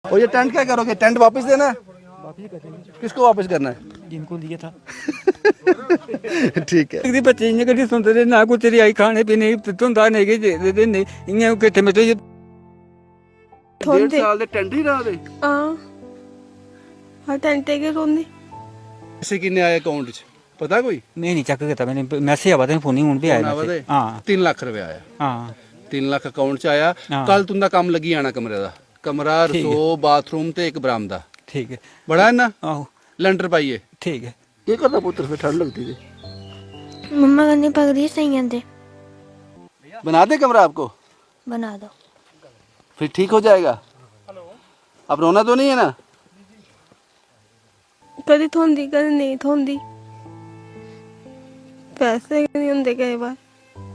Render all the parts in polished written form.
और ये टेंट क्या करोगे? टेंट वापस देना है? किसको वापस करना है? जिनको दिया था। ठीक है। बच्चे इन्हें कभी सुनते थे ना, कुछ तेरी आई खाने पीने धुंधा नहीं कि नहीं इन्हें कितने में तो ये 1.5 साल ਦੇ ਟੈਂਟ ਹੀ ਰਹਾ ਦੇ ਹਾਂ ਟੈਂਟ ਕੇ ਰੋਂਦੇ ਪੈਸੇ ਕਿੰਨੇ ਆਏ ਅਕਾਊਂਟ 'ਚ ਪਤਾ ਕੋਈ? मैं नहीं चेक करता, मैंने मैसेज आवा था, फोन ही भी आया मैसेज। हाँ 3 ਲੱਖ ਰੁਪਏ ਆਇਆ। हाँ 3 ਲੱਖ ਅਕਾਊਂਟ 'ਚ ਆਇਆ। ਹਾਂ। ਕੱਲ ਤੁੰਦਾ ਕੰਮ ਲੱਗੀ ਆਣਾ ਕਮਰੇ ਦਾ। ਕਮਰਾ ਰਸੋ ਬਾਥਰੂਮ ਤੇ ਇੱਕ ਬਰਾਮਦਾ ठीक है। ਬੜਾ ਹੈ ਨਾ? आहो ਲੈਂਟਰ ਪਾਈਏ। ठीक है। ਕੀ ਕਰਦਾ ਪੁੱਤਰ? ਫਿਰ ਠੰਡ ਲੱਗਦੀ ਹੈ। मम्मा कहने पक रही सही आंदे बना दे कमरा आपको? बना दो फिर ठीक हो जाएगा। अब रोना तो नहीं है ना? कभी थोंदी कभी नहीं थोंदी पैसे नहीं होंगे कई बार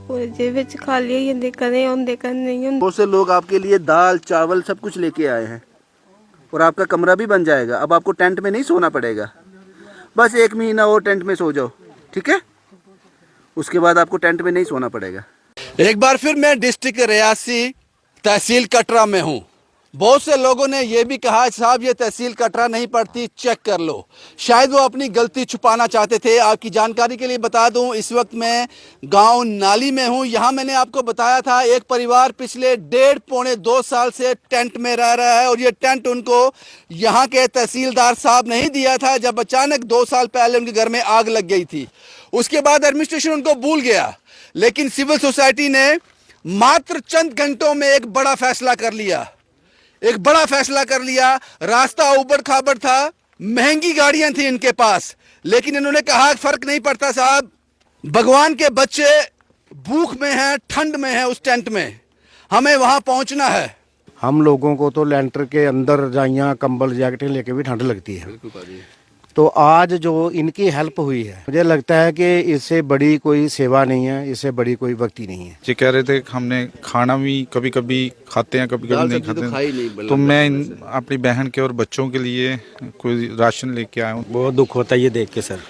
पूरे जेब विच खाली हो जाते कदे होंगे कदे नहीं होंगे। बहुत से लोग आपके लिए दाल चावल सब कुछ लेके आए हैं और आपका कमरा भी बन जाएगा। अब आपको टेंट में नहीं सोना पड़ेगा। बस 1 महीना और टेंट में सो जाओ, ठीक है? उसके बाद आपको टेंट में नहीं सोना पड़ेगा। एक बार फिर मैं डिस्ट्रिक्ट रियासी तहसील कटरा में हूँ। बहुत से लोगों ने यह भी कहा साहब ये तहसील कटरा नहीं पड़ती, चेक कर लो। शायद वो अपनी गलती छुपाना चाहते थे। आपकी जानकारी के लिए बता दूं, इस वक्त मैं गांव नाली में हूं। यहां मैंने आपको बताया था एक परिवार पिछले 1.5-2 साल से टेंट में रह रहा है और ये टेंट उनको यहां के तहसीलदार साहब नहीं दिया था जब अचानक 2 साल पहले उनके घर में आग लग गई थी। उसके बाद एडमिनिस्ट्रेशन उनको भूल गया, लेकिन सिविल सोसाइटी ने मात्र चंद घंटों में एक बड़ा फैसला कर लिया। रास्ता उबड़ खाबड़ था, महंगी गाड़ियां थी इनके पास, लेकिन इन्होंने कहा फर्क नहीं पड़ता साहब, भगवान के बच्चे भूख में हैं, ठंड में हैं, उस टेंट में हमें वहां पहुंचना है। हम लोगों को तो लेंटर के अंदर रजाइयाँ कंबल जैकेटें लेके भी ठंड लगती है। तो आज जो इनकी हेल्प हुई है, मुझे लगता है कि इससे बड़ी कोई सेवा नहीं है, इससे बड़ी कोई भक्ति नहीं है। जी कह रहे थे कि हमने खाना भी कभी कभी खाते हैं, कभी कभी नहीं खाते तो मैं अपनी बहन के और बच्चों के लिए कोई राशन लेके आया हूँ। बहुत दुख होता है ये देख के सर,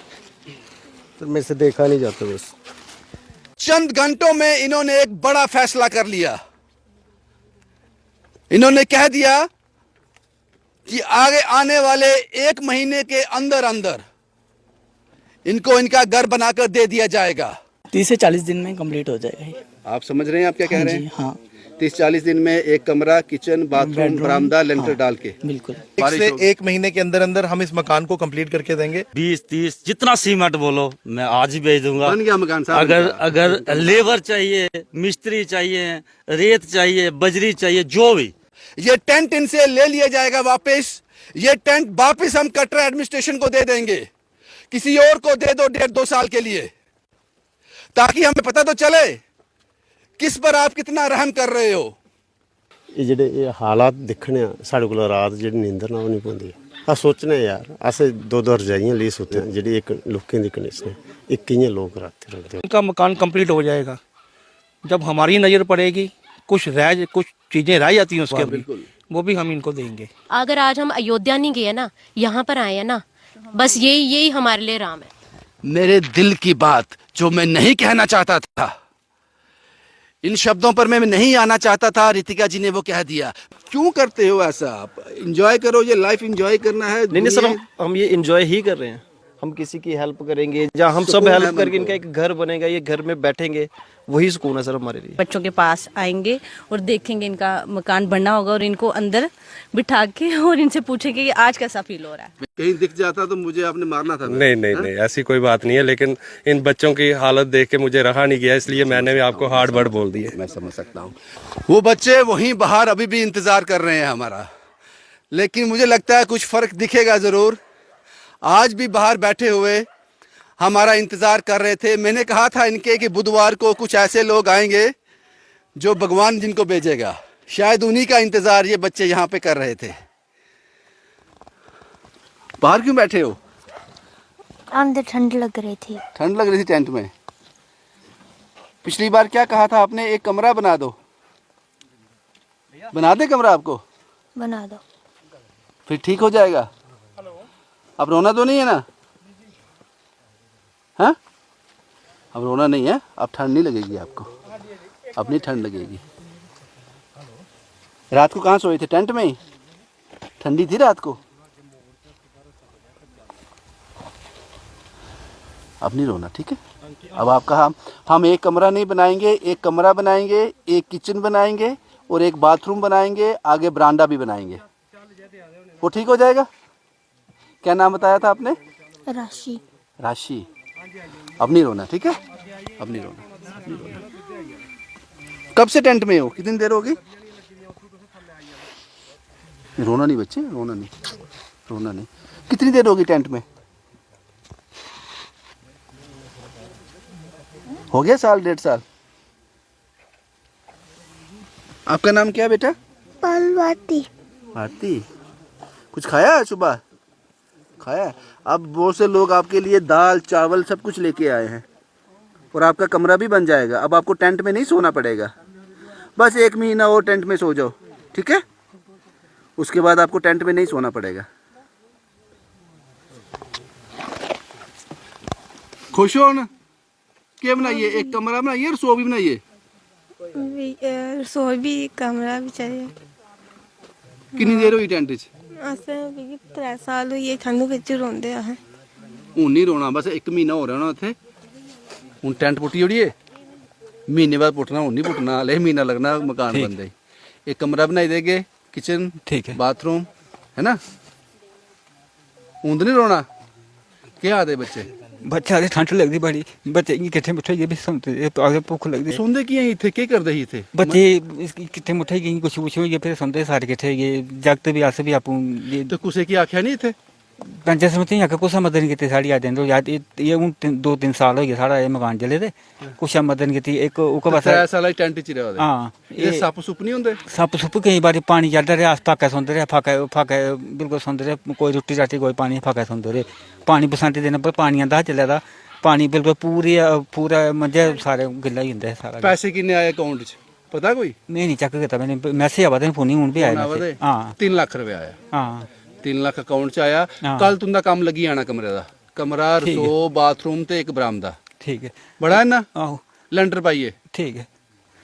तो मेरे से देखा नहीं जाता। बस चंद घंटों में इन्होंने एक बड़ा फैसला कर लिया। इन्होंने कह दिया कि आगे आने वाले 1 महीने के अंदर अंदर इनको इनका घर बनाकर दे दिया जाएगा। 30 से 40 दिन में कंप्लीट हो जाएगा ये। आप समझ रहे हैं आप क्या कह रहे हैं? हाँ 30-40 दिन में एक कमरा, किचन, बाथरूम, बरामदा, लेंटर डाल के बिल्कुल। 1 से 1 महीने के अंदर अंदर हम इस मकान को कंप्लीट करके देंगे। 20-30 जितना सीमेंट बोलो मैं आज ही भेज दूंगा। बन गया मकान साहब। अगर लेबर चाहिए, मिस्त्री चाहिए, रेत चाहिए, बजरी चाहिए, जो भी, ये टेंट इनसे ले लिया जाएगा वापस। ये टेंट वापस हम कटरा एडमिनिस्ट्रेशन को दे देंगे, किसी और को दे दो 1.5-2 साल के लिए, ताकि हमें पता तो चले किस पर आप कितना रहम कर रहे हो। ਇਹ ਜਿਹੜੇ ਇਹ ਹਾਲਾਤ ਦਿਖਣੇ ਆ ਸਾਡੇ ਕੋਲ ਰਾਤ ਜਿਹੜੀ ਨੀਂਦਰ ਨਾ ਉਹ ਨਹੀਂ ਪੈਂਦੀ ਆ ਸੋਚਨੇ ਯਾਰ ਅਸੀਂ 2-2 रजाइयां ले सोते हैं ਜਿਹੜੀ ਇੱਕ ਲੋਕਾਂ ਦੀ ਕੰਡੀਸ਼ਨ ਇੱਕ ਕਿੰਨੇ ਲੋਕ रहते रहते हैं। उनका मकान कंप्लीट हो जाएगा जब हमारी नज़र पड़ेगी, कुछ चीज़ें रह जाती हैं उसके भी, वो भी हम इनको देंगे। अगर आज हम अयोध्या नहीं गए ना, यहाँ पर आए हैं ना, बस यही हमारे लिए राम है। मेरे दिल की बात जो मैं नहीं कहना चाहता था, इन शब्दों पर मैं नहीं आना चाहता था, रितिका जी ने वो कह दिया। क्यों करते हो ऐसा? आप एंजॉय करो, ये लाइफ एंजॉय करना है। नहीं सर, हम ये एंजॉय ही कर रहे हैं। हम किसी की हेल्प करेंगे, जहाँ हम सब हेल्प करके इनका एक घर बनेगा, ये घर में बैठेंगे, वही सुकून है सर हमारे लिए। बच्चों के पास आएंगे और देखेंगे इनका मकान बनना होगा और इनको अंदर बिठा के और इनसे पूछेंगे कि आज कैसा फील हो रहा है। कहीं दिख जाता तो मुझे आपने मारना था। नहीं ऐसी कोई बात नहीं है, लेकिन इन बच्चों की हालत देख के मुझे रहा नहीं गया, इसलिए मैंने भी आपको हार्ड वर्ड बोल दिए। मैं समझ सकता हूँ। वो बच्चे वहीं बाहर अभी भी इंतजार कर रहे हैं हमारा, लेकिन मुझे लगता है कुछ फर्क दिखेगा जरूर। आज भी बाहर बैठे हुए हमारा इंतजार कर रहे थे। मैंने कहा था इनके कि बुधवार को कुछ ऐसे लोग आएंगे जो भगवान जिनको भेजेगा, शायद उन्हीं का इंतजार ये बच्चे यहाँ पे कर रहे थे। बाहर क्यों बैठे हो? अंदर ठंड लग रही थी। ठंड लग रही थी टेंट में। पिछली बार क्या कहा था आपने? एक कमरा बना दो। बना दे कमरा आपको? बना दो फिर ठीक हो जाएगा। अब रोना तो नहीं है ना? हाँ, अब रोना नहीं है। अब ठंड नहीं लगेगी आपको, अपनी ठंड लगेगी। रात को कहाँ सोए थे? टेंट में ही? ठंडी थी रात को? अब नहीं रोना, ठीक है? अब आपका हम एक कमरा नहीं बनाएंगे, एक कमरा बनाएंगे, एक किचन बनाएंगे और एक बाथरूम बनाएंगे, आगे बरांडा भी बनाएंगे। वो ठीक हो जाएगा? क्या नाम बताया था आपने? राशि। राशि। अब नहीं रोना, ठीक है? अब नहीं रोना, अब नहीं रोना। कब से टेंट में हो? कितनी देर हो गई? रोना नहीं बच्चे, रोना नहीं, रोना नहीं। कितनी देर होगी टेंट में? हो गया साल, 1.5 साल। आपका नाम क्या है बेटा? पालवाती। भारती। कुछ खाया है सुबह? खाया। अब बहुत से लोग आपके लिए दाल चावल सब कुछ लेके आए हैं और आपका कमरा भी बन जाएगा। अब आपको टेंट में नहीं सोना पड़ेगा। बस 1 महीना और टेंट में सो जाओ, ठीक है? उसके बाद आपको टेंट में नहीं सोना पड़ेगा। खुश हो ना? क्या बनाइए? एक कमरा बनाइए, रसोई भी बनाइए। रसोई भी कमरा भी चाहिए। कितनी देर हुई टेंट च? असें भी 3 साल होइए ठंडू बिच रौंदे आ। हूँ नहीं रोना, बस 1 महीना हो रहना उत्थे। हूँ टेंट पुट्टी ओड़िए, महीने बाद पुट्टना, हूँ नहीं पुट्टना, हले महीना लगना मकान बनदे ही। एक कमरा बनाई देगे, किचन, ठीक है। बाथरूम, है ना? हूँ तो नहीं रोना? क्या आदे बच्चे? बच्चा ठंड लगती बड़ी, बच्चे कितने मुठे ये भी सुनते आगे भुख लगती। सोंदे की हैं इत्थे? क्या करदे ही इत्थे? बच्चे कितने मुठे गई कुछ कुछ ये फिर सुनते सारे कितने ये जागत भी अस भी आपू ये तो कुसे की आख्या नहीं इत्थे? पंचायत समिति आके कुछ मदद नहीं की साड़ी आज दिन याद ये हूँ 2-3 साल हो गए साढ़ा ये मकान जले थे, कुछ मदद नहीं की। एक उको बस 3 साल टेंट च रहा। हाँ ये सप सुप नहीं होंदे? सप सुप कई बार पानी चढ़ता रहा, फाका सुनते रहे, फाका बिल्कुल सुनते रहे, कोई रुट्टी राटी कोई पानी फाका सुनते रहे। पानी बरसाती दिन पर पानी आंदा चले दा, पानी बिल्कुल पूरा मंजे सारे गिल्ला ही होंदा सारा। पैसे किन्ने आए अकाउंट च पता कोई? मैं नहीं चेक किया, मैंने मैसेज आवा थे, फोन हूँ भी आया। हाँ 3 लाख रुपए आया। हाँ 3 लाख अकाउंट च आया। हाँ। कल तुंदा काम लगी आना कमरे दा, कमरा, रसो, बाथरूम ते एक बरामदा। ठीक है। बड़ा है ना? आहो लैंटर पाइए, ठीक है।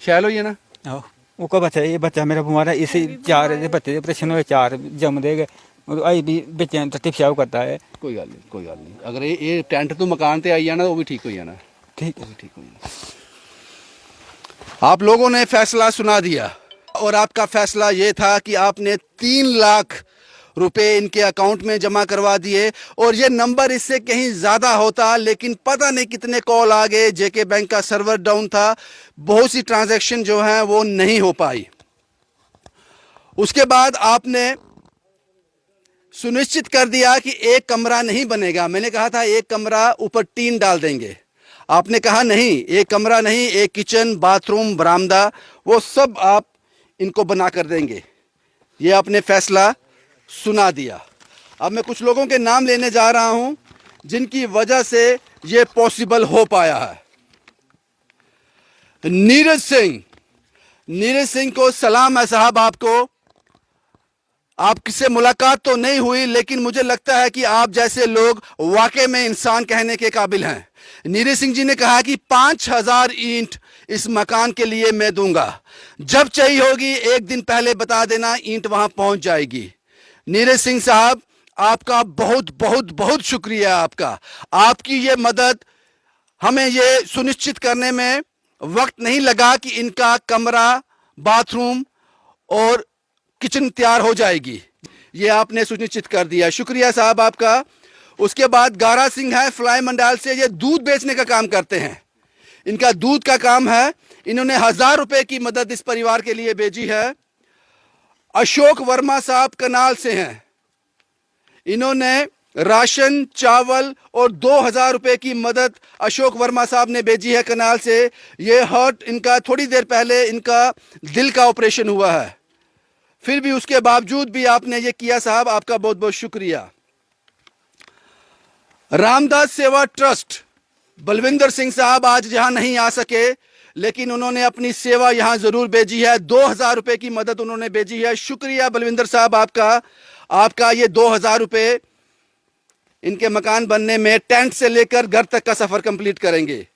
शैल होइए ना? आहो उका बच्चा ये बच्चा मेरा बीमार है, इसी 4 बच्चे दे ऑपरेशन हुए, 4 जम देगे और आई भी बच्चे तट्टी पिशाब करता है। कोई गल नहीं, कोई गल नहीं। अगर ये टेंट तो मकान ते आई जाना, वो भी ठीक हो जाना। ठीक वो भी ठीक हो जाना। आप लोगों ने फैसला सुना दिया और आपका फैसला ये था कि आपने 3 लाख रुपए इनके अकाउंट में जमा करवा दिए और ये नंबर इससे कहीं ज़्यादा होता, लेकिन पता नहीं कितने कॉल आ गए। जेके बैंक का सर्वर डाउन था, बहुत सी ट्रांजैक्शन जो हैं वो नहीं हो पाई। उसके बाद आपने सुनिश्चित कर दिया कि एक कमरा नहीं बनेगा। मैंने कहा था एक कमरा ऊपर टीन डाल देंगे, आपने कहा नहीं, एक कमरा नहीं, एक किचन, बाथरूम, बरामदा, वो सब आप इनको बना कर देंगे। ये आपने फैसला सुना दिया। अब मैं कुछ लोगों के नाम लेने जा रहा हूं जिनकी वजह से ये पॉसिबल हो पाया है। नीरज सिंह को सलाम है साहब। आपसे मुलाकात तो नहीं हुई, लेकिन मुझे लगता है कि आप जैसे लोग वाकई में इंसान कहने के काबिल हैं। नीरज सिंह जी ने कहा कि 5000 ईंट इस मकान के लिए मैं दूंगा, जब चाहिए होगी 1 दिन पहले बता देना, ईंट वहां पहुंच जाएगी। नीरज सिंह साहब, आपका बहुत बहुत बहुत शुक्रिया। आपकी ये मदद, हमें ये सुनिश्चित करने में वक्त नहीं लगा कि इनका कमरा, बाथरूम और किचन तैयार हो जाएगी। ये आपने सुनिश्चित कर दिया, शुक्रिया साहब आपका। उसके बाद गारा सिंह है फ्लाई मंडाल से, ये दूध बेचने का काम करते हैं, इनका दूध का काम है। इन्होंने 1000 रुपए की मदद इस परिवार के लिए भेजी है। अशोक वर्मा साहब कनाल से हैं, इन्होंने राशन, चावल और 2000 रुपए की मदद अशोक वर्मा साहब ने भेजी है कनाल से। ये हार्ट, इनका थोड़ी देर पहले इनका दिल का ऑपरेशन हुआ है, फिर भी उसके बावजूद भी आपने ये किया साहब, आपका बहुत बहुत शुक्रिया। रामदास सेवा ट्रस्ट, बलविंदर सिंह साहब आज यहां नहीं आ सके, लेकिन उन्होंने अपनी सेवा यहां जरूर भेजी है। 2000 रुपए की मदद उन्होंने भेजी है, शुक्रिया बलविंदर साहब आपका ये 2000 रुपए इनके मकान बनने में टेंट से लेकर घर तक का सफर कंप्लीट करेंगे।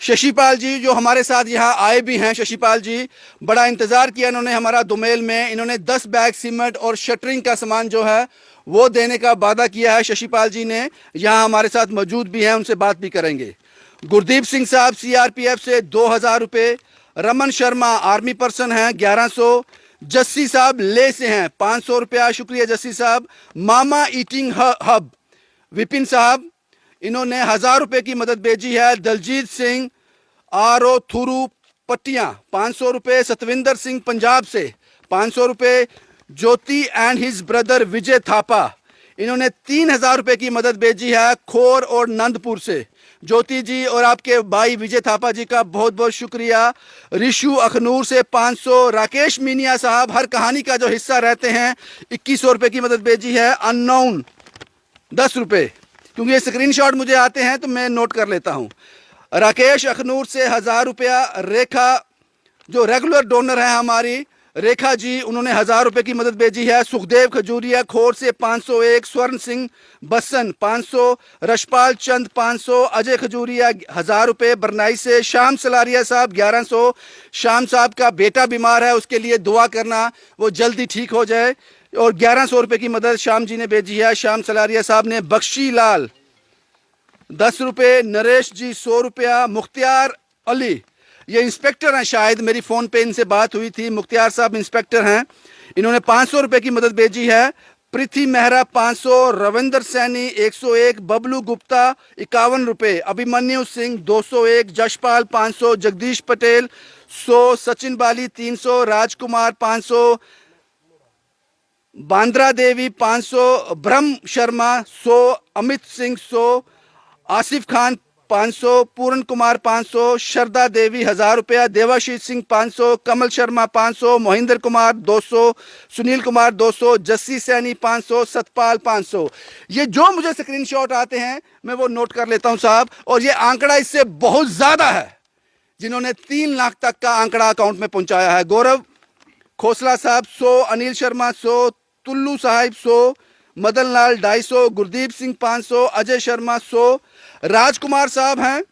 शशिपाल जी जो हमारे साथ यहाँ आए भी हैं, शशिपाल जी बड़ा इंतज़ार किया इन्होंने हमारा दुमेल में, इन्होंने 10 बैग सीमेंट और शटरिंग का सामान जो है वो देने का वादा किया है। शशिपाल जी ने यहाँ हमारे साथ मौजूद भी हैं, उनसे बात भी करेंगे। गुरदीप सिंह साहब CRPF से 2000 रुपये, रमन शर्मा आर्मी पर्सन हैं 1100, जस्सी साहब ले से हैं 500 रुपया, शुक्रिया जस्सी साहब। मामा ईटिंग हब विपिन साहब इन्होंने 1000 रुपये की मदद भेजी है। दलजीत सिंह RO थुरू पट्टियां 500 रुपये, सतविंदर सिंह पंजाब से 500 रुपये, ज्योति एंड हिज ब्रदर विजय थापा इन्होंने 3000 रुपये की मदद भेजी है खोर और नंदपुर से। ज्योति जी और आपके भाई विजय थापा जी का बहुत बहुत शुक्रिया। रिशु अखनूर से 500, राकेश मीनिया साहब हर कहानी का जो हिस्सा रहते हैं 2100 रुपये की मदद भेजी है। अननोन 10 रुपये, क्योंकि ये स्क्रीनशॉट मुझे आते हैं तो मैं नोट कर लेता हूँ। राकेश अखनूर से 1000 रुपया, रेखा जो रेगुलर डोनर है हमारी रेखा जी उन्होंने 1000 रुपये की मदद भेजी है। सुखदेव खजूरिया खोर से 501, स्वर्ण सिंह बसन 500, रशपाल चंद 500, अजय खजूरिया 1000 रुपये बरनाई से, श्याम सलारिया साहब 1100। श्याम साहब का बेटा बीमार है, उसके लिए दुआ करना वो जल्दी ठीक हो जाए, और 1100 रुपये की मदद श्याम जी ने भेजी है। श्याम सलारिया साहब ने। बख्शी लाल 10 रुपये, नरेश जी 100 रुपया, मुख्तियार अली ये इंस्पेक्टर हैं शायद, मेरी फ़ोन पे इनसे बात हुई थी, मुख्तियार साहब इंस्पेक्टर हैं, इन्होंने 500 रुपये की मदद भेजी है। पृथ्वी मेहरा 500, रविंदर सैनी 101, बबलू गुप्ता 51 रुपये, अभिमन्यु सिंह 201, जशपाल 500, जगदीश पटेल 100, सचिन बाली 300, राजकुमार 500, बांद्रा देवी 500, ब्रह्म शर्मा 100, अमित सिंह 100, आसिफ खान 500, पूर्ण कुमार 500, शरदा देवी 1000 रुपया, देवाशीष सिंह 500, कमल शर्मा 500, मोहिंदर कुमार 200, सुनील कुमार 200, जस्सी सैनी 500, सतपाल 500। ये जो मुझे स्क्रीनशॉट आते हैं मैं वो नोट कर लेता हूं साहब, और ये आंकड़ा इससे बहुत ज़्यादा है जिन्होंने 3 लाख तक का आंकड़ा अकाउंट में पहुंचाया है। गौरव खोसला साहब 100, अनिल शर्मा 100, तुल्लू साहिब 100, मदन लाल 250, गुरदीप सिंह 500, अजय शर्मा 100, राजकुमार साहब हैं,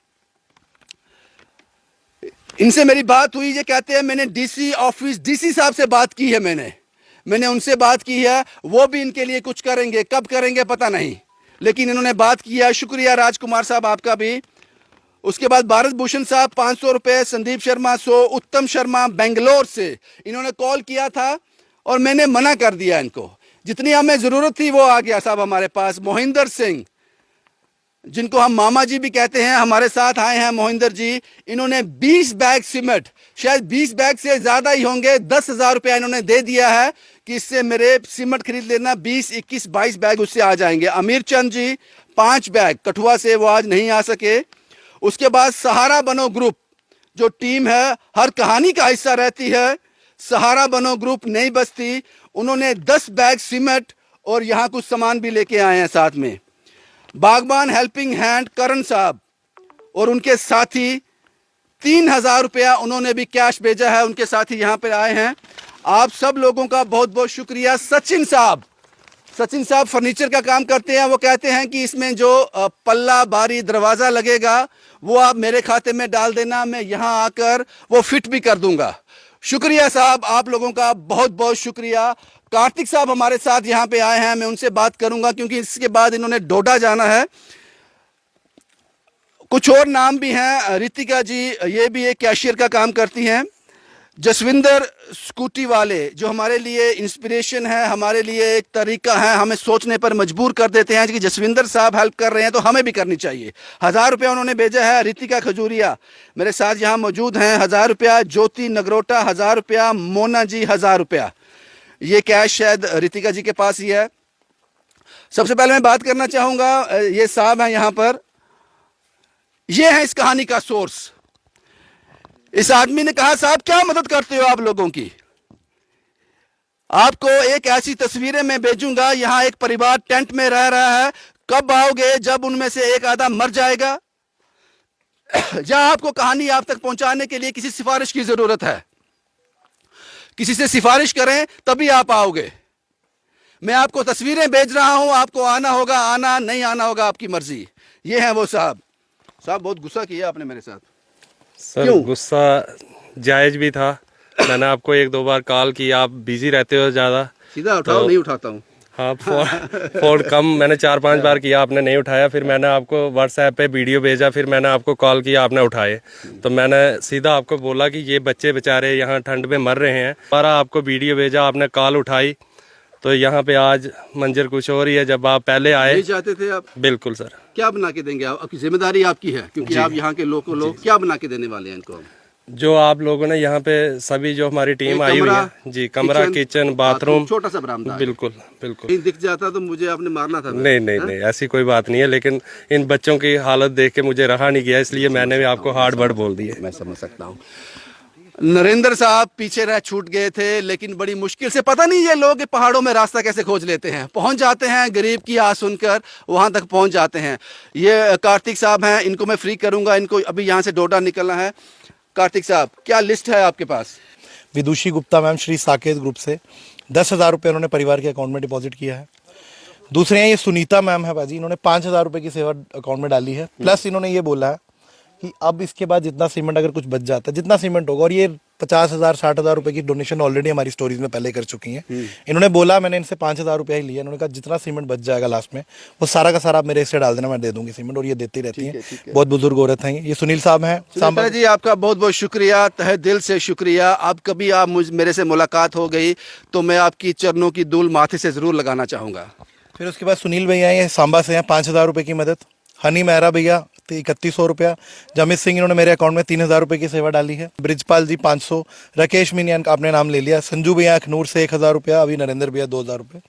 इनसे मेरी बात हुई, ये कहते हैं मैंने डीसी ऑफिस डीसी साहब से बात की है, मैंने उनसे बात की है, वो भी इनके लिए कुछ करेंगे, कब करेंगे पता नहीं, लेकिन इन्होंने बात की है। शुक्रिया राजकुमार साहब आपका भी। उसके बाद भारत भूषण साहब 500 रुपये, संदीप शर्मा 100, उत्तम शर्मा बेंगलोर से इन्होंने कॉल किया था और मैंने मना कर दिया इनको, जितनी हमें ज़रूरत थी वो आ गया साहब हमारे पास। मोहिंदर सिंह जिनको हम मामा जी भी कहते हैं हमारे साथ आए हैं, मोहिंदर जी इन्होंने 20 बैग सीमेंट, शायद 20 बैग से ज़्यादा ही होंगे, 10,000 रुपया इन्होंने दे दिया है कि इससे मेरे सीमेंट खरीद लेना, 20, 21, 22 बैग उससे आ जाएंगे। अमीर चंद जी 5 बैग कठुआ से, वो आज नहीं आ सके। उसके बाद सहारा बनो ग्रुप जो टीम है हर कहानी का हिस्सा रहती है, सहारा बनो ग्रुप नई बस्ती, उन्होंने 10 बैग सीमेंट और यहाँ कुछ सामान भी लेके आए हैं साथ में। बागबान हेल्पिंग हैंड करण साहब और उनके साथी 3000 रुपया उन्होंने भी कैश भेजा है, उनके साथी यहाँ पे आए हैं। आप सब लोगों का बहुत बहुत शुक्रिया। सचिन साहब फर्नीचर का काम करते हैं, वो कहते हैं कि इसमें जो पल्ला बारी दरवाज़ा लगेगा वो आप मेरे खाते में डाल देना, मैं यहाँ आकर वो फिट भी कर दूंगा। शुक्रिया साहब, आप लोगों का बहुत बहुत शुक्रिया। कार्तिक साहब हमारे साथ यहाँ पे आए हैं, मैं उनसे बात करूंगा क्योंकि इसके बाद इन्होंने डोडा जाना है। कुछ और नाम भी हैं, रितिका जी ये भी एक कैशियर का काम करती हैं। जसविंदर स्कूटी वाले जो हमारे लिए इंस्पिरेशन है, हमारे लिए एक तरीका है, हमें सोचने पर मजबूर कर देते हैं कि जसविंदर साहब हेल्प कर रहे हैं तो हमें भी करनी चाहिए। 1000 रुपया उन्होंने भेजा है। रितिका खजूरिया मेरे साथ यहाँ मौजूद हैं, 1000 रुपया। ज्योति नगरोटा 1000 रुपया। मोना जी 1000 रुपया। ये कैश शायद रितिका जी के पास ही है। सबसे पहले मैं बात करना चाहूँगा, ये साहब हैं यहाँ पर, ये है इस कहानी का सोर्स। इस आदमी ने कहा साहब क्या मदद करते हो आप लोगों की, आपको एक ऐसी तस्वीरें मैं भेजूंगा, यहाँ एक परिवार टेंट में रह रहा है, कब आओगे जब उनमें से एक आधा मर जाएगा, जहां आपको कहानी आप तक पहुंचाने के लिए किसी सिफारिश की जरूरत है, किसी से सिफारिश करें तभी आप आओगे। मैं आपको तस्वीरें भेज रहा हूं, आपको आना होगा, आना नहीं आना होगा आपकी मर्जी। ये है वो साहब बहुत गुस्सा किया आपने मेरे साथ। सर गुस्सा जायज भी था। मैंने आपको 1-2 बार कॉल किया, आप बिजी रहते हो ज़्यादा। सीधा उठाओ, नहीं उठाता हूँ। हाँ, फोन कम मैंने 4-5 बार किया, आपने नहीं उठाया। फिर मैंने आपको व्हाट्सएप पे वीडियो भेजा, फिर मैंने आपको कॉल किया, आपने उठाए। तो मैंने सीधा आपको बोला कि ये बच्चे बेचारे यहाँ ठंड में मर रहे हैं। दोबारा आपको वीडियो भेजा, आपने कॉल उठाई। तो यहाँ पे आज मंजर कुछ और ही है। जब आप पहले आए, नहीं चाहते थे आप? बिल्कुल सर। क्या बना के देंगे आप? आपकी जिम्मेदारी आपकी है, क्योंकि आप यहाँ के लोग क्या बना के देने वाले हैं इनको? जो आप लोगों ने यहाँ पे सभी जो हमारी टीम आई हुई है जी, कमरा, किचन, बाथरूम, छोटा सा बरामदा। बिल्कुल बिल्कुल। दिख जाता तो मुझे आपने मारना था। नहीं, ऐसी कोई बात नहीं है। लेकिन इन बच्चों की हालत देख के मुझे रहा नहीं गया, इसलिए मैंने भी आपको हार्ड वर्ड बोल दिए। मैं समझ सकता हूँ। नरेंद्र साहब पीछे रह छूट गए थे, लेकिन बड़ी मुश्किल से, पता नहीं ये लोग पहाड़ों में रास्ता कैसे खोज लेते हैं, पहुंच जाते हैं। गरीब की आवाज़ सुनकर वहां तक पहुंच जाते हैं। ये कार्तिक साहब हैं, इनको मैं फ्री करूंगा। इनको अभी यहाँ से डोडा निकलना है। कार्तिक साहब, क्या लिस्ट है आपके पास? विदुषी गुप्ता मैम श्री साकेत ग्रुप से 10,000 रुपये उन्होंने परिवार के अकाउंट में डिपॉजिट किया है। दूसरे हैं ये सुनीता मैम है बाजी, इन्होंने 5,000 रुपये की सेवा अकाउंट में डाली है। प्लस इन्होंने ये बोला है कि अब इसके बाद जितना सीमेंट अगर कुछ बच जाता है, जितना सीमेंट होगा, और ये 50,000 60,000 रुपये की डोनेशन ऑलरेडी हमारी स्टोरीज में पहले कर चुकी हैं। इन्होंने बोला, मैंने इनसे 5,000 रुपया ही लिया। इन्होंने कहा जितना सीमेंट बच जाएगा लास्ट में वो सारा का सारा आप मेरे हिस्से डाल देना, मैं दे दूंगी सीमेंट। और ये देती रहती हैं। बहुत बुजुर्ग औरत हैं ये सुनील साहब हैं। सांबा जी, आपका बहुत बहुत शुक्रिया, तहे दिल से शुक्रिया। अब कभी आप मेरे से मुलाकात हो गई तो मैं आपकी चरणों की धूल माथे से जरूर लगाना चाहूँगा। फिर उसके बाद सुनील भैया ये सांबा से हैं, 5,000 रुपये की मदद। हनी मेहरा भैया 3100 रुपया। जमित सिंह, इन्होंने मेरे अकाउंट में 3,000 रुपये की सेवा डाली है। ब्रिजपाल जी 500। राकेश मीनियान का आपने नाम ले लिया। संजू भैया अखनूर से 1,000 रुपया। अभी नरेंद्र भैया 2,000 रुपये।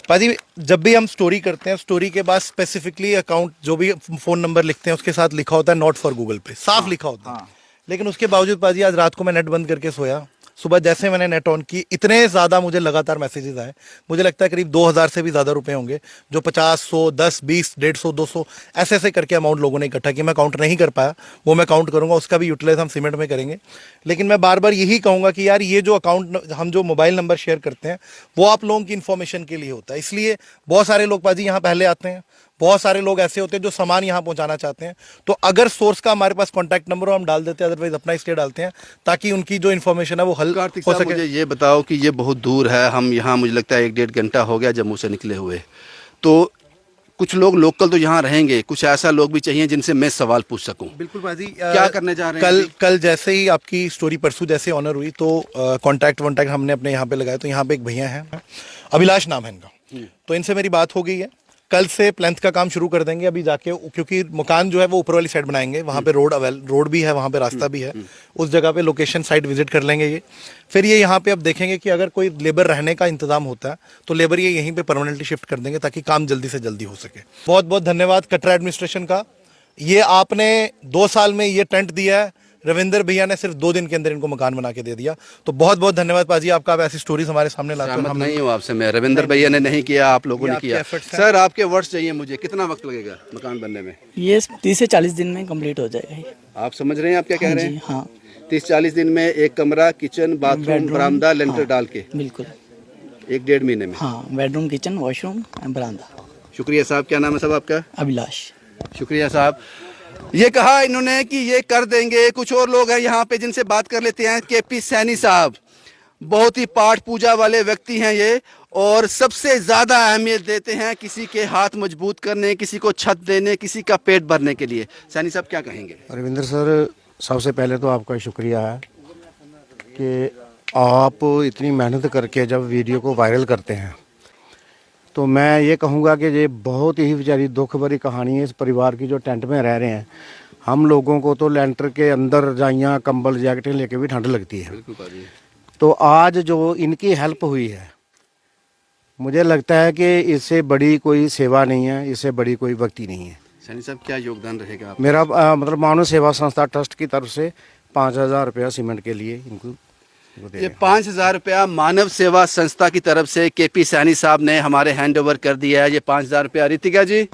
पाजी, जब भी हम स्टोरी करते हैं, स्टोरी के बाद स्पेसिफिकली अकाउंट जो भी फ़ोन नंबर लिखते हैं उसके साथ लिखा होता है नॉट फॉर गूगल पे, साफ लिखा होता है। लेकिन उसके बावजूद पाजी आज रात को मैं नेट बंद करके सोया, सुबह जैसे मैंने नेट ऑन की, इतने ज़्यादा मुझे लगातार मैसेजेस आए। मुझे लगता है करीब 2,000 से भी ज़्यादा रुपए होंगे, जो 50, 100, 10, 20, 150, 200 ऐसे करके अमाउंट लोगों ने इकट्ठा किया। मैं काउंट नहीं कर पाया, वो मैं काउंट करूंगा, उसका भी यूटिलाइज हम सीमेंट में करेंगे। लेकिन मैं बार बार यही कहूँगा कि यार ये जो अकाउंट हम जो मोबाइल नंबर शेयर करते हैं वो आप लोगों की इन्फॉर्मेशन के लिए होता है। इसलिए बहुत सारे लोग पाजी यहाँ पहले आते हैं, बहुत सारे लोग ऐसे होते हैं जो सामान यहाँ पहुँचाना चाहते हैं। तो अगर सोर्स का हमारे पास कॉन्टैक्ट नंबर हो हम डाल देते हैं, अदरवाइज अपना इसलिए डालते हैं ताकि उनकी जो इन्फॉर्मेशन है वो हल हो सके। मुझे ये बताओ कि ये बहुत दूर है, हम यहाँ मुझे लगता है 1-1.5 घंटा हो गया जम्मू से निकले हुए। तो कुछ लोग लोकल तो यहाँ रहेंगे, कुछ ऐसा लोग भी चाहिए जिनसे मैं सवाल पूछ सकूं। बिल्कुल बाजी, क्या करने जा रहे हैं? कल जैसे ही आपकी स्टोरी परसों जैसे ऑनर हुई तो कॉन्टैक्ट हमने अपने यहाँ पे लगाया। तो यहाँ पे एक भैया हैं, अभिलाष नाम है इनका। तो इनसे मेरी बात हो गई है, कल से प्लेंथ का काम शुरू कर देंगे। अभी जाके, क्योंकि मकान जो है वो ऊपर वाली साइड बनाएंगे, वहाँ पे रोड भी है, वहाँ पे रास्ता भी है। उस जगह पे लोकेशन साइट विजिट कर लेंगे ये। फिर ये यहाँ पे अब देखेंगे कि अगर कोई लेबर रहने का इंतजाम होता है तो लेबर ये यहीं पे परमानेंटली शिफ्ट कर देंगे ताकि काम जल्दी से जल्दी हो सके। बहुत बहुत धन्यवाद कटरा एडमिनिस्ट्रेशन का। ये आपने 2 साल में ये टेंट दिया है, रविंदर भैया ने सिर्फ 2 दिन के अंदर इनको मकान बना के दे दिया। तो बहुत बहुत धन्यवाद पाजी आपका, आप ऐसी स्टोरीज हमारे सामने लाते हैं। हम नहीं हूँ आपसे, मैं रविंदर भैया ने नहीं किया, आप लोगों ने किया। सर, आपके वर्ड्स चाहिए मुझे, कितना वक्त लगेगा मकान बनने में? ये 30 से 40 दिन में कंप्लीट हो जाएगा। आप समझ रहे हैं आप क्या कह रहे हैं? हाँ, 30-40 दिन में एक कमरा, किचन, बाथरूम, बरामदा, लेंटर डाल के बिल्कुल 1-1.5 महीने में। हाँ, बेडरूम, किचन, वॉशरूम, बरामदा। शुक्रिया साहब। क्या नाम है साहब आपका? अभिलाष। शुक्रिया साहब। ये कहा इन्होंने कि ये कर देंगे। कुछ और लोग हैं यहाँ पे जिनसे बात कर लेते हैं। केपी सैनी साहब बहुत ही पाठ पूजा वाले व्यक्ति हैं ये, और सबसे ज़्यादा अहमियत देते हैं किसी के हाथ मजबूत करने, किसी को छत देने, किसी का पेट भरने के लिए। सैनी साहब क्या कहेंगे? रविंद्र सर, सबसे पहले तो आपका शुक्रिया है कि आप इतनी मेहनत करके जब वीडियो को वायरल करते हैं, तो मैं ये कहूँगा कि ये बहुत ही बेचारी दुख भरी कहानी है इस परिवार की जो टेंट में रह रहे हैं। हम लोगों को तो लेंटर के अंदर रजाइयाँ, कंबल, जैकेटें लेके भी ठंड लगती है। तो आज जो इनकी हेल्प हुई है, मुझे लगता है कि इससे बड़ी कोई सेवा नहीं है, इससे बड़ी कोई भक्ति नहीं है। सैनी साहब, क्या योगदान रहेगा आपका? मेरा मतलब मानव सेवा संस्था ट्रस्ट की तरफ से 5,000 रुपया सीमेंट के लिए इनको ये 5,000 रुपया मानव सेवा संस्था की तरफ से केपी सैनी साहब ने हमारे हैंड ओवर कर दिया है। ये 5,000 रुपया, रितिका जी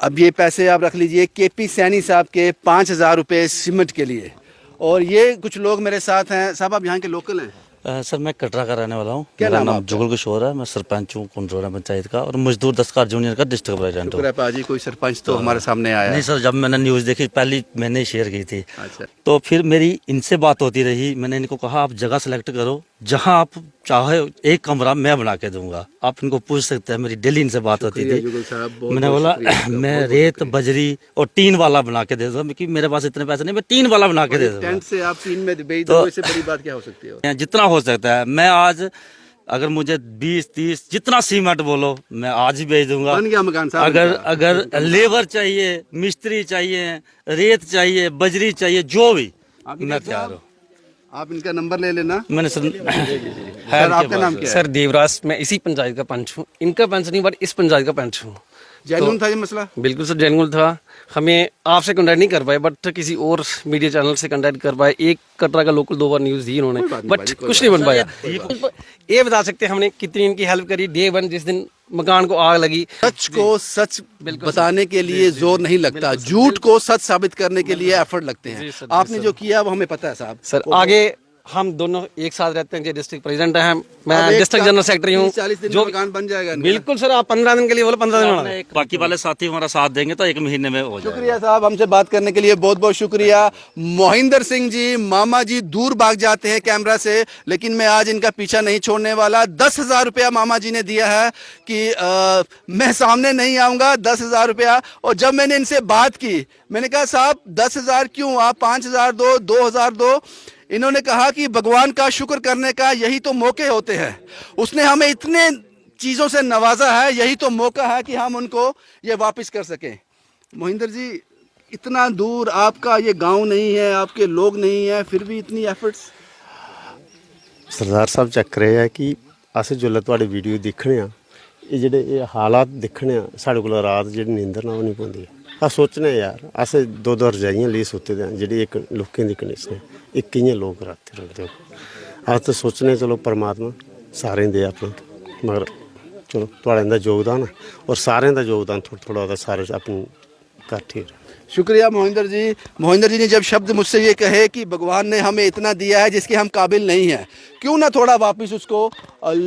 अब ये पैसे आप रख लीजिए, केपी सैनी साहब के 5,000 रुपये सीमेंट के लिए। और ये कुछ लोग मेरे साथ हैं। साहब, आप यहाँ के लोकल हैं? सर मैं कटरा का रहने वाला हूँ। क्या मेरा नाम नाम आपका? जुगल किशोर है। मैं सरपंच हूँ कुंडरोरा पंचायत का और मजदूर दस्तकार जूनियर का डिस्ट्रिक्ट प्रेसिडेंट हूँ। शुक्र है पाजी, कोई सरपंच तो हमारे सामने आया। नहीं सर, जब मैंने न्यूज़ देखी पहली मैंने शेयर की थी। अच्छा, तो फिर मेरी इनसे बात होती रही। मैंने इनको कहा आप जगह सेलेक्ट करो, जहां आप चाहे एक कमरा मैं बना के दूंगा। आप इनको पूछ सकते हैं, मेरी डेली इनसे बात होती शुक्रिया थी। जुगल साहब, बहुत मैंने बहुत बोला शुक्रिया आपका, मैं बहुत रेत शुक्रिया। बजरी और टीन वाला बना के दे दूंगा, क्योंकि मेरे पास इतने पैसे नहीं, मैं टीन वाला बना के दे दूंगा। टेंट से आप तीन में बेच तो- दो, इससे बड़ी बात क्या हो सकती है? जितना हो सकता है मैं आज, अगर मुझे 20-30 जितना सीमेंट बोलो मैं आज ही भेज दूंगा। बन गया मकान साहब अगर इनका। अगर लेबर चाहिए, मिस्त्री चाहिए, रेत चाहिए, बजरी चाहिए, जो भी मैं तैयार हूँ। आप इनका नंबर ले लेना। मैंने सर आपका नाम क्या है? सर देवराज, मैं इसी पंचायत का पंच हूँ। इनका पंच नहीं बट इस पंचायत का पंच हूँ। जेन्युइन था ये मसला? बिल्कुल सर जेन्युइन था। हमें आपसे कंटेक्ट नहीं कर पाए बट किसी और मीडिया चैनल से कंटेक्ट कर पाए। एक कटरा का लोकल 2 बार न्यूज़ दी इन्होंने बट कुछ नहीं बन पाया। ये बता सकते हैं हमने कितनी इनकी हेल्प करी। डे 1 जिस दिन मकान को आग लगी, सच को सच बताने के लिए जोर नहीं लगता, झूठ को सच साबित करने के लिए एफर्ट लगते हैं। आपने जो किया वो हमें पता है साहब। सर आगे हम दोनों एक साथ रहते हैं। जो डिस्ट्रिक्ट प्रेसिडेंट है, मैं अब एक डिस्ट्रिक्ट जनरल सेक्रेटरी हूँ। 40 दिन जो में मकान बन जाएगा इनका। बिल्कुल सर, आप 15 दिन के लिए बोले 15 दिन होना है। बाकी वाले साथी हमारा साथ देंगे तो 1 महीने में हो जाएगा। शुक्रिया साहब, हमसे बात करने के लिए बहुत बहुत शुक्रिया। मोहिंदर सिंह जी, मामा जी दूर भाग जाते हैं कैमरा से, लेकिन मैं आज इनका पीछा नहीं छोड़ने वाला। 10,000 रुपया मामा जी ने दिया है कि मैं सामने नहीं आऊंगा, 10,000 रुपया। और जब मैंने इनसे बात की, मैंने कहा साहब 10,000 क्यों, आप 5,000 दो, 2,000 दो। इन्होंने कहा कि भगवान का शुक्र करने का यही तो मौके होते हैं। उसने हमें इतने चीज़ों से नवाजा है, यही तो मौका है कि हम उनको ये वापस कर सकें। मोहिंदर जी, इतना दूर आपका ये गांव नहीं है, आपके लोग नहीं है, फिर भी इतनी एफर्ट्स। सरदार ਸਾਹਿਬ ਚੱਕ ਰਹੇ ਆ ਕਿ ਅਸੀਂ ਜੋ ਤੁਹਾਡੇ ਵੀਡੀਓ ਦੇਖਣੇ ਆ, ਇਹ ਜਿਹੜੇ ਇਹ ਹਾਲਾਤ ਦੇਖਣੇ ਆ, ਸਾਡੇ ਕੋਲ ਰਾਤ ਜਿਹੜੀ ਨੀਂਦਰ ਨਾ ਉਹ ਨਹੀਂ ਪੈਂਦੀ। ਆ ਸੋਚਨੇ ਯਾਰ, ਅਸੀਂ 2-2 ਰਜਾਈਆਂ ਲਈ ਸੁੱਤੇ ਦੇ ਜਿਹੜੀ ਇੱਕ ਲੋਕਾਂ ਦੀ ਕੰਡੀਸ਼ਨ ਹੈ, ਇਹ ਕਿੰਨੇ ਲੋਕ ਰਾਤ ਰਹਿੰਦੇ ਹੋ। ਆ ਤਾਂ ਸੋਚਨੇ ਚਲੋ ਪਰਮਾਤਮਾ ਸਾਰਿਆਂ ਦੇ ਆਪਣਾ, ਮਗਰ ਚਲੋ ਤੁਹਾਡੇ ਦਾ ਯੋਗਦਾਨ ਹੈ ਔਰ ਸਾਰਿਆਂ ਦਾ ਯੋਗਦਾਨ ਥੋੜਾ ਥੋੜਾ ਦਾ ਸਾਰੇ ਆਪਣੀ ਇਕੱਠੇ। शुक्रिया मोहिंदर जी। मोहिंदर जी ने जब शब्द मुझसे ये कहे कि भगवान ने हमें इतना दिया है जिसके हम काबिल नहीं हैं, क्यों ना थोड़ा वापस उसको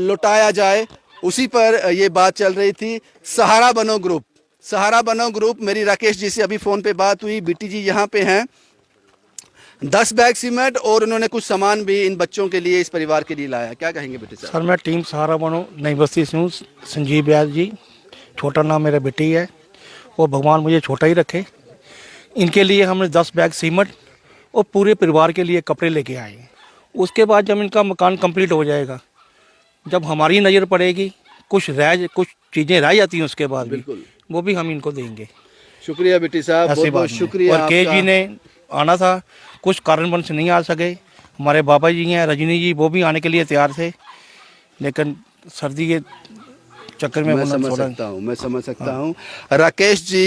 लौटाया जाए, उसी पर ये बात चल रही थी। सहारा बनो ग्रुप, सहारा बनो ग्रुप, मेरी राकेश जी से अभी फ़ोन पे बात हुई। बीटी जी यहाँ पे हैं, 10 बैग सीमेंट और उन्होंने कुछ सामान भी इन बच्चों के लिए, इस परिवार के लिए लाया। क्या कहेंगे बेटे साहब? सर मैं टीम सहारा बनो नई बस्ती से हूँ। संजीव व्यास जी, छोटा नाम मेरा बेटी है, और भगवान मुझे छोटा ही रखे। इनके लिए हमने 10 बैग सीमेंट और पूरे परिवार के लिए कपड़े लेके आए हैं। उसके बाद जब इनका मकान कंप्लीट हो जाएगा, जब हमारी नज़र पड़ेगी, कुछ चीज़ें रह जाती हैं उसके बाद भी, वो भी हम इनको देंगे। शुक्रिया बेटी साहब, बहुत बहुत शुक्रिया। और के जी ने आना था, कुछ कारणवश नहीं आ सके। हमारे बाबा जी हैं रजनी जी, वो भी आने के लिए तैयार थे, लेकिन सर्दी के चक्कर में मैं समझ सकता हूँ। राकेश जी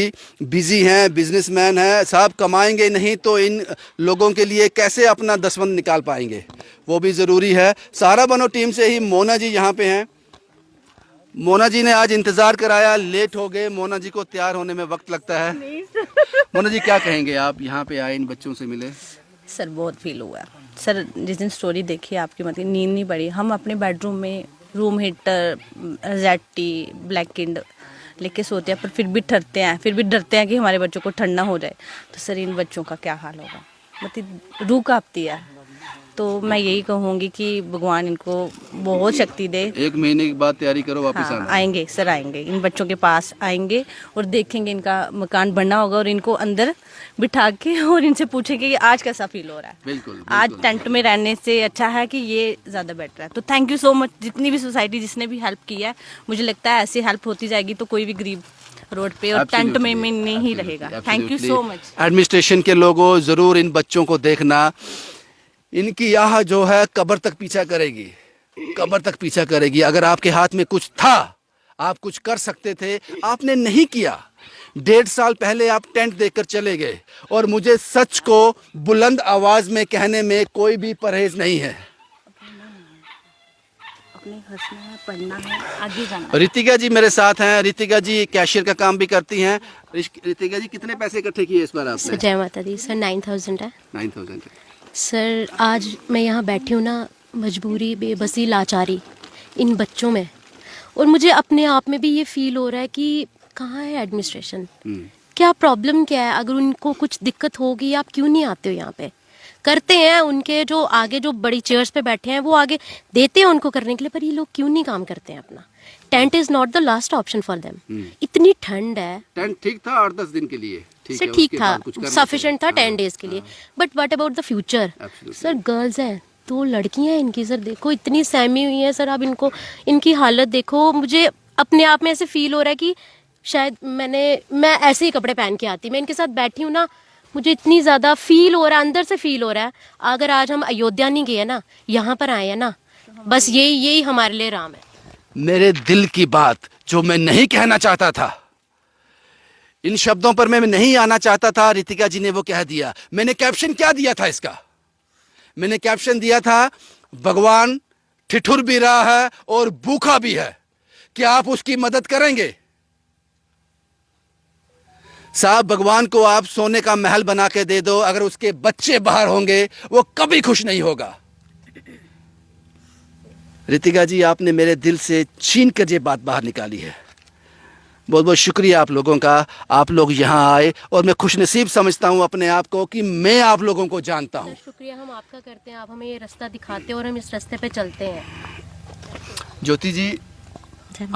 बिजी हैं, बिजनेसमैन हैं साहब, कमाएंगे नहीं तो इन लोगों के लिए कैसे अपना दसवंध निकाल पाएंगे, वो भी ज़रूरी है। सहारा बनो टीम से ही मोना जी यहाँ पे हैं। मोना जी ने आज इंतज़ार कराया, लेट हो गए। मोना जी को तैयार होने में वक्त लगता है। मोना जी क्या कहेंगे, आप यहाँ पे आए, इन बच्चों से मिले? सर बहुत फील हुआ सर, जिस दिन स्टोरी देखी आपकी, मतलब नींद नहीं पड़ी। हम अपने बेडरूम में रूम हीटर, जेटी, ब्लैकेट लेके सोते हैं, पर फिर भी डरते हैं कि हमारे बच्चों को ठंड ना हो जाए। तो सर इन बच्चों का क्या हाल होगा, मतलब रूह कांपती है। तो मैं यही कहूँगी कि भगवान इनको बहुत शक्ति दे। 1 महीने के बाद तैयारी करो, वापस हाँ, आना। आएंगे सर, आएंगे इन बच्चों के पास आएंगे और देखेंगे इनका मकान बनना होगा, और इनको अंदर बिठा के और इनसे पूछेंगे कि आज कैसा फील हो रहा है। बिल्कुल, आज टेंट में रहने से अच्छा है कि ये ज़्यादा बेटर है। तो थैंक यू सो मच, जितनी भी सोसाइटी जिसने भी हेल्प की है। मुझे लगता है ऐसी हेल्प होती जाएगी तो कोई भी गरीब रोड पे और टेंट में नहीं रहेगा। Thank you so much. Administration के लोगों, ज़रूर इन बच्चों को देखना। इनकी यह जो है कब्र तक पीछा करेगी, कब्र तक पीछा करेगी। अगर आपके हाथ में कुछ था, आप कुछ कर सकते थे, आपने नहीं किया। 1.5 साल पहले आप टेंट देकर चले गए, और मुझे सच को बुलंद आवाज में कहने में कोई भी परहेज नहीं है। अपने हंसना है, पढ़ना है, आगे जाना। रितिका जी मेरे साथ हैं। रितिका जी कैशियर का काम भी करती हैं। रितिका जी, कितने पैसे इकट्ठे किए इस बार आपने? सर जय माता दी। सर 9,000 है। 9,000। सर आज मैं यहाँ बैठी हूँ ना, मजबूरी, बेबसी, लाचारी इन बच्चों में। और मुझे अपने आप में भी ये फील हो रहा है कि कहाँ है एडमिनिस्ट्रेशन, क्या प्रॉब्लम क्या है। अगर उनको कुछ दिक्कत होगी आप क्यों नहीं आते हो यहाँ पे। करते हैं उनके जो आगे जो बड़ी चेयर्स पे बैठे हैं वो आगे देते हैं उनको करने के लिए, पर ये लोग क्यों नहीं काम करते हैं अपना। Tent is not the last option for them. इतनी ठंड है। टेंट ठीक था 8-10 दिन के लिए, सर ठीक था, सफिशिएंट था 10 डेज के लिए, but what about the future. Sir girls हैं, 2 लड़कियां हैं इनकी, सर देखो इतनी सहमी हुई है। सर आप इनको, इनकी हालत देखो। मुझे अपने आप में ऐसे फील हो रहा है कि शायद मैं ऐसे ही कपड़े पहन के आती, मैं इनके साथ बैठी हूँ ना, मुझे इतनी ज़्यादा फील हो रहा है, अंदर से फील हो रहा है। अगर आज हम अयोध्या नहीं गए ना, यहाँ पर आए हैं ना, बस यही हमारे लिए राम है। मेरे दिल की बात जो मैं नहीं कहना चाहता था, इन शब्दों पर मैं नहीं आना चाहता था, रितिका जी ने वो कह दिया। मैंने कैप्शन क्या दिया था इसका? मैंने कैप्शन दिया था, भगवान ठिठुर भी रहा है और भूखा भी है, क्या आप उसकी मदद करेंगे? साहब, भगवान को आप सोने का महल बना के दे दो, अगर उसके बच्चे बाहर होंगे वो कभी खुश नहीं होगा। रितिका जी, आपने मेरे दिल से छीन कर ये बात बाहर निकाली है। बहुत बहुत शुक्रिया आप लोगों का, आप लोग यहाँ आए और मैं खुशनसीब समझता हूँ अपने आप को कि मैं आप लोगों को जानता हूँ। शुक्रिया हम आपका करते हैं, आप हमें ये रास्ता दिखाते हैं और हम इस रास्ते पे चलते हैं। ज्योति जी,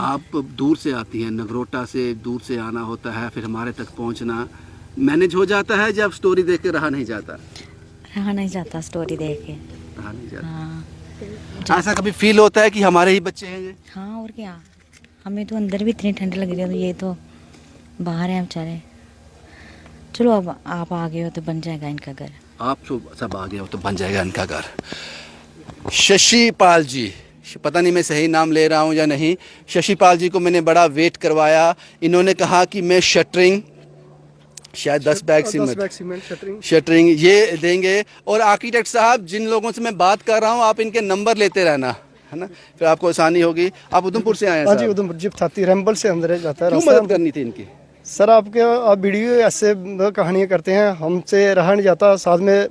आप दूर से आती हैं, नगरोटा से दूर से आना होता है, फिर हमारे तक पहुँचना मैनेज हो जाता है जब स्टोरी देख के रहा नहीं जाता? रहा नहीं जाता स्टोरी देख के, रहा नहीं जाता। ऐसा कभी फील होता है कि हमारे ही बच्चे हैं ये? हाँ और क्या, हमें तो अंदर भी इतनी ठंड लग रही है, तो ये तो बाहर हैं बेचारे। चलो अब आप आ गए हो तो बन जाएगा इनका घर। आप सब आ गए हो तो बन जाएगा इनका घर। शशि पाल जी, पता नहीं मैं सही नाम ले रहा हूँ या नहीं, शशि पाल जी को मैंने बड़ा वेट करवाया। इन्होंने कहा कि मैं शटरिंग, शायद 10 बैग सीमेंट शटरिंग ये देंगे। और आर्किटेक्ट साहब, जिन लोगों से मैं बात कर रहा हूँ आप इनके नंबर लेते रहना, है ना, फिर आपको आसानी होगी। आप उधमपुर से आए हैं? जी उधमपुर, जिप थाती रैम्बल से अंदर जाता है। क्यों मदद करनी थी इनकी? सर आपके आप वीडियो ऐसे कहानियाँ करते हैं, हमसे रहा नहीं जाता, साथ में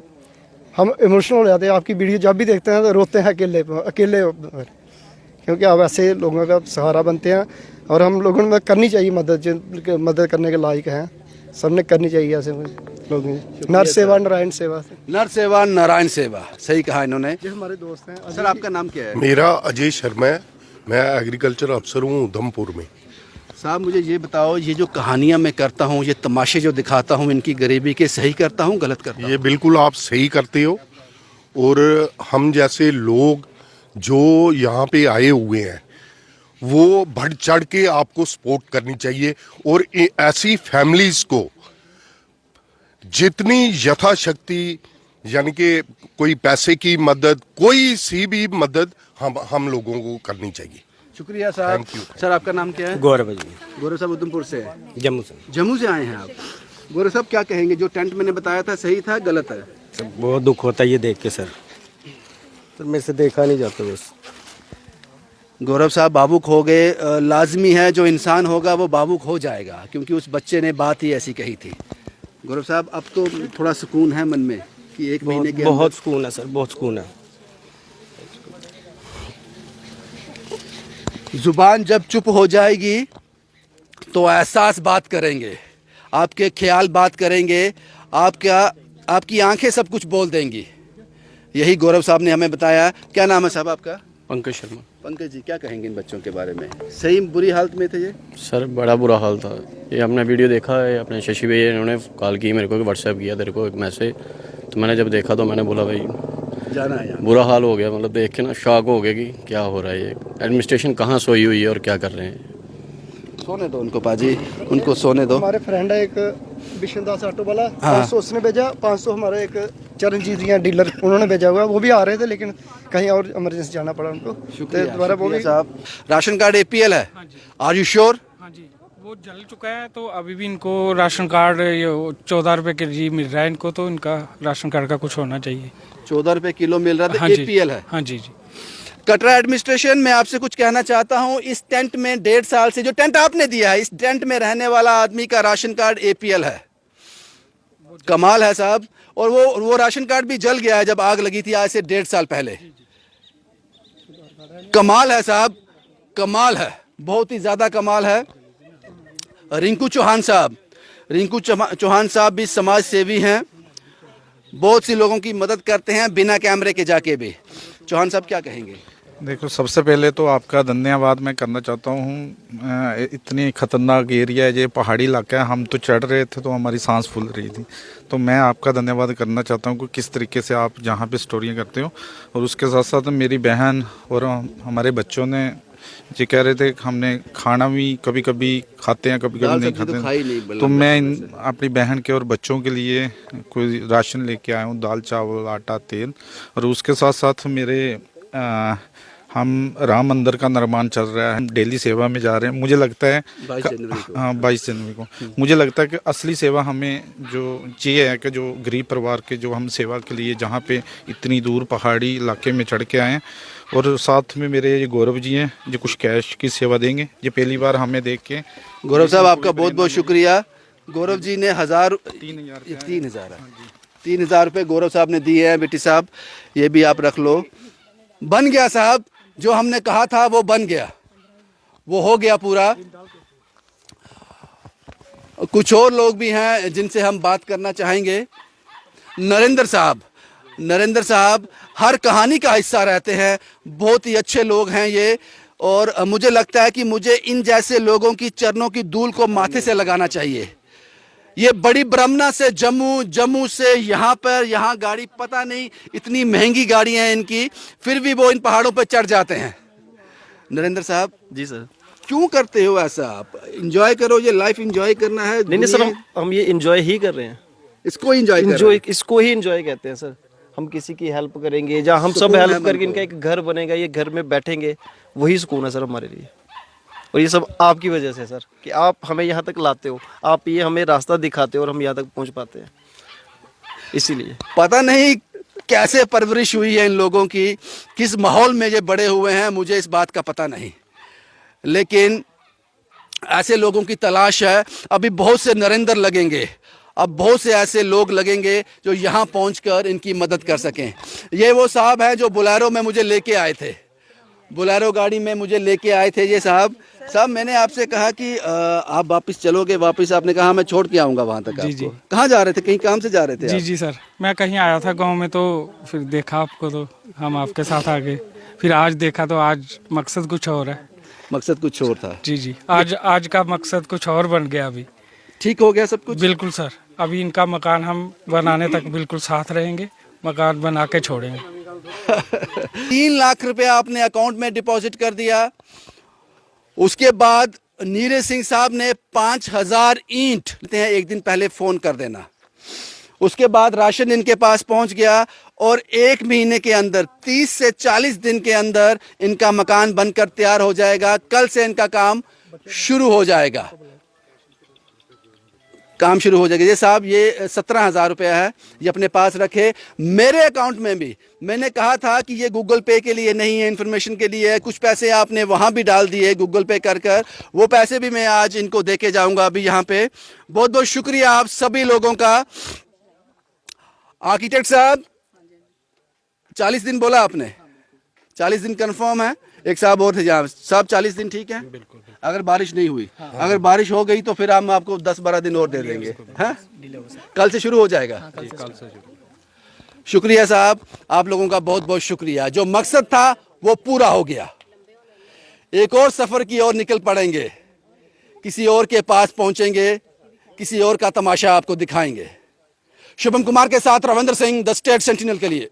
हम इमोशनल हो जाते हैं। आपकी वीडियो जब भी देखते हैं तो रोते हैं अकेले क्योंकि आप ऐसे लोगों का सहारा बनते हैं और हम लोगों में करनी चाहिए मदद, जो मदद करने के लायक हैं सबने करनी चाहिए ऐसे लोग। नर सेवा नारायण सेवा, नर सेवा नारायण सेवा, सही कहा इन्होंने। ये हमारे दोस्त हैं। सर आपका नाम क्या है? मेरा अजय शर्मा है, मैं एग्रीकल्चर अफसर हूँ उधमपुर में। साहब मुझे ये बताओ, ये जो कहानियाँ मैं करता हूँ, ये तमाशे जो दिखाता हूँ इनकी गरीबी के, सही करता हूँ गलत करता हूँ? ये बिल्कुल आप सही करते हो, और हम जैसे लोग जो यहाँ पे आए हुए हैं वो बढ़ चढ़ के आपको सपोर्ट करनी चाहिए। और ऐसी फैमिलीज को जितनी यथाशक्ति, यानी कि कोई पैसे की मदद, कोई सी भी मदद हम लोगों को करनी चाहिए। शुक्रिया साहब। सर आपका नाम क्या है? गौरव जी। गौरव साहब उधमपुर से? जम्मू से। जम्मू से आए हैं आप? गौरव साहब क्या कहेंगे, जो टेंट मैंने बताया था सही था गलत है? सर बहुत दुख होता है ये देख के सर मेरे से देखा नहीं जाता बस। गौरव साहब भावुक हो गए। लाजमी है, जो इंसान होगा वो भावुक हो जाएगा, क्योंकि उस बच्चे ने बात ही ऐसी कही थी। गौरव साहब अब तो थोड़ा सुकून है मन में कि 1 महीने के बहुत सुकून है सर, बहुत सुकून है। जुबान जब चुप हो जाएगी तो एहसास बात करेंगे, आपके ख्याल बात करेंगे, आपकी आंखें सब कुछ बोल देंगी। यही गौरव साहब ने हमें बताया। क्या नाम है साहब आपका? पंकज शर्मा। पंकज जी, क्या कहेंगे इन बच्चों के बारे में? सही बुरी हालत में थे ये? सर बड़ा बुरा हाल था। ये हमने वीडियो देखा है, अपने शशि भैया इन्होंने कॉल की मेरे को, व्हाट्सएप किया तेरे को एक मैसेज, तो मैंने जब देखा तो मैंने बोला भाई जाना है। बुरा हाल हो गया, मतलब देख के ना शॉक हो गया कि क्या हो रहा है, ये एडमिनिस्ट्रेशन कहाँ सोई हुई है और क्या कर रहे हैं। सोने दो उनको पाजी, उनको सोने दो। हमारे फ्रेंड है एक विष्णुदास ऑटो वाला, 500 उसने भेजा, 500 हमारा एक चरणजीत जी डीलर उन्होंने भेजा हुआ। वो भी आ रहे थे लेकिन कहीं और इमरजेंसी जाना पड़ा उनको। दोबारा बोलिए साहब। राशन कार्ड APL है? Are you sure? हाँ जी, वो जल चुका है, तो अभी भी इनको राशन कार्ड 14 रुपए के जी मिल रहा है इनको, तो इनका राशन कार्ड का कुछ होना चाहिए। 14 रुपए किलो मिल रहा था। हाँ APL है? हाँ जी जी। कटरा एडमिनिस्ट्रेशन, मैं आपसे कुछ कहना चाहता हूं। इस टेंट में 1.5 साल से, जो टेंट आपने दिया है, इस टेंट में रहने वाला आदमी का राशन कार्ड APL है। कमाल है साहब। और वो राशन कार्ड भी जल गया है जब आग लगी थी आज से 1.5 साल पहले। कमाल है साहब, कमाल है, बहुत ही ज़्यादा कमाल है। रिंकू चौहान साहब, रिंकू चौहान साहब भी समाज सेवी हैं, बहुत सी लोगों की मदद करते हैं बिना कैमरे के जाके भी। चौहान साहब क्या कहेंगे? देखो, सबसे पहले तो आपका धन्यवाद मैं करना चाहता हूँ। इतनी ख़तरनाक एरिया है, ये पहाड़ी इलाका है, हम तो चढ़ रहे थे तो हमारी सांस फूल रही थी। तो मैं आपका धन्यवाद करना चाहता हूँ कि किस तरीके से आप जहाँ पे स्टोरियाँ करते हो। और उसके साथ साथ मेरी बहन और हमारे बच्चों ने ये कह रहे थे कि हमने खाना भी कभी कभी खाते हैं, कभी कभी नहीं खाते। तो मैं अपनी बहन के और बच्चों के लिए कोई राशन लेके आया हूँ, दाल चावल आटा तेल। और उसके साथ साथ मेरे हम राम मंदिर का निर्माण चल रहा है, हम डेली सेवा में जा रहे हैं। मुझे लगता है 22 जनवरी को मुझे लगता है कि असली सेवा हमें जो ये है कि जो गरीब परिवार के जो हम सेवा के लिए जहाँ पे इतनी दूर पहाड़ी इलाके में चढ़ के आए हैं। और साथ में मेरे ये गौरव जी हैं जो कुछ कैश की सेवा देंगे, ये पहली बार हमें देख के। गौरव साहब आपका बहुत बहुत शुक्रिया। गौरव जी ने 3,000 रुपये गौरव साहब ने दिए हैं। बेटी साहब ये भी आप रख लो। बन गया साहब, जो हमने कहा था वो बन गया, वो हो गया पूरा। कुछ और लोग भी हैं जिनसे हम बात करना चाहेंगे। नरेंद्र साहब हर कहानी का हिस्सा रहते हैं, बहुत ही अच्छे लोग हैं ये। और मुझे लगता है कि मुझे इन जैसे लोगों की चरणों की धूल को माथे से लगाना चाहिए। ये बड़ी ब्रह्मना से जम्मू से यहाँ गाड़ी पता नहीं इतनी महंगी गाड़ियाँ हैं इनकी, फिर भी वो इन पहाड़ों पर चढ़ जाते हैं। नरेंद्र साहब जी सर, क्यों करते हो ऐसा? आप एंजॉय करो, ये लाइफ एंजॉय करना है। नहीं सर, हम ये एंजॉय ही कर रहे हैं, इसको एंजॉय इसको ही एंजॉय कहते हैं सर। हम किसी की हेल्प करेंगे, जहाँ हम सब हेल्प करके इनका एक घर बनेगा, ये घर में बैठेंगे, वही सुकून है सर हमारे लिए। और ये सब आपकी वजह से सर, कि आप हमें यहाँ तक लाते हो, आप ये हमें रास्ता दिखाते हो और हम यहाँ तक पहुँच पाते हैं। इसीलिए पता नहीं कैसे परवरिश हुई है इन लोगों की, किस माहौल में ये बड़े हुए हैं, मुझे इस बात का पता नहीं। लेकिन ऐसे लोगों की तलाश है। अभी बहुत से नरेंद्र लगेंगे, अब बहुत से ऐसे लोग लगेंगे जो यहाँ पहुँचकर इनकी मदद कर सकें। ये वो साहब हैं जो बोलेरो में मुझे लेके आए थे, बोलेरो गाड़ी में मुझे लेके आए थे ये साहब। मैंने आपसे कहा कि आप वापस चलोगे, वापस आपने कहा मैं छोड़ के आऊँगा वहाँ तक। जी। कहाँ जा रहे थे? कहीं काम से जा रहे थे? जी सर, मैं कहीं आया था गांव में, तो फिर देखा आपको तो हम आपके साथ आ गए। फिर आज देखा तो आज मकसद कुछ और है। मकसद कुछ और था? जी, आज का मकसद कुछ और बन गया। अभी ठीक हो गया सब कुछ? बिल्कुल सर, अभी इनका मकान हम बनाने तक बिल्कुल साथ रहेंगे, मकान बना के छोड़ेंगे। 3 लाख रुपए आपने अकाउंट में डिपॉजिट कर दिया। उसके बाद नीरज सिंह साहब ने 5,000 ईंट लेते हैं, एक दिन पहले फोन कर देना। उसके बाद राशन इनके पास पहुंच गया और 1 महीने के अंदर 30 से 40 दिन के अंदर इनका मकान बनकर तैयार हो जाएगा। कल से इनका काम शुरू हो जाएगा, ये साहब ये 17,000 रुपया है, ये अपने पास रखे। मेरे अकाउंट में भी मैंने कहा था कि ये गूगल पे के लिए नहीं है, इन्फॉर्मेशन के लिए है। कुछ पैसे आपने वहाँ भी डाल दिए गूगल पे कर वो पैसे भी मैं आज इनको दे के जाऊँगा अभी यहाँ पे। बहुत बहुत शुक्रिया आप सभी लोगों का। आर्किटेक्ट साहब 40 दिन बोला आपने, 40 दिन कंफर्म है? एक साहब और थे जहाँ साहब 40 दिन ठीक है? बिल्कुल। अगर बारिश नहीं हुई, अगर बारिश हो गई तो फिर हम आपको 10-12 दिन और दे देंगे। हाँ, कल से शुरू हो जाएगा। कल से शुक्रिया साहब, आप लोगों का बहुत बहुत शुक्रिया। जो मकसद था वो पूरा हो गया। एक और सफर की ओर निकल पड़ेंगे, किसी और के पास पहुंचेंगे, किसी और का तमाशा आपको दिखाएंगे। शुभम कुमार के साथ Ravindra Singh, the state sentinel के लिए।